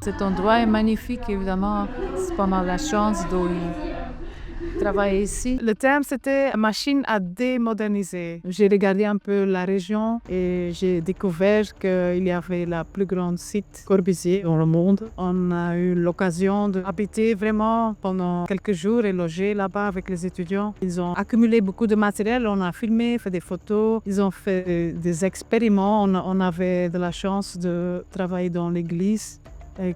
Cet endroit est magnifique, évidemment. C'est pas mal la chance de travailler ici. Le thème, c'était machine à démoderniser. J'ai regardé un peu la région et j'ai découvert qu'il y avait la plus grande site Corbusier dans le monde. On a eu l'occasion d'habiter vraiment pendant quelques jours et loger là-bas avec les étudiants. Ils ont accumulé beaucoup de matériel, on a filmé, fait des photos, ils ont fait des expériments. On avait de la chance de travailler dans l'église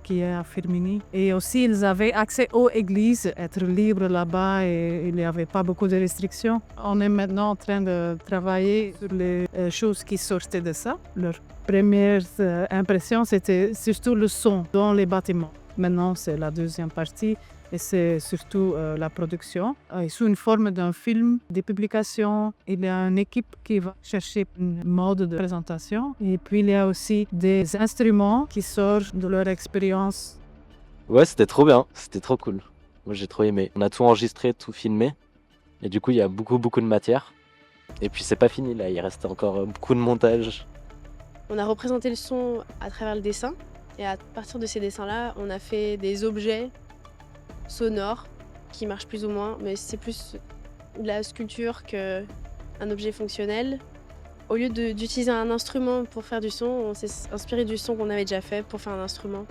qui est à Firminy. Et aussi, ils avaient accès aux églises, être libres là-bas et il n'y avait pas beaucoup de restrictions. On est maintenant en train de travailler sur les choses qui sortaient de ça. Leur première impression, c'était surtout le son dans les bâtiments. Maintenant, c'est la deuxième partie et c'est surtout la production. Sous une forme d'un film, des publications, il y a une équipe qui va chercher une mode de présentation. Et puis, il y a aussi des instruments qui sortent de leur expérience. Ouais, c'était trop bien, c'était trop cool. Moi, j'ai trop aimé. On a tout enregistré, tout filmé. Et du coup, il y a beaucoup de matière. Et puis, c'est pas fini là, il reste encore beaucoup de montage. On a représenté le son à travers le dessin. Et à partir de ces dessins-là, on a fait des objets sonores qui marchent plus ou moins, mais c'est plus de la sculpture qu'un objet fonctionnel. Au lieu d'utiliser un instrument pour faire du son, on s'est inspiré du son qu'on avait déjà fait pour faire un instrument.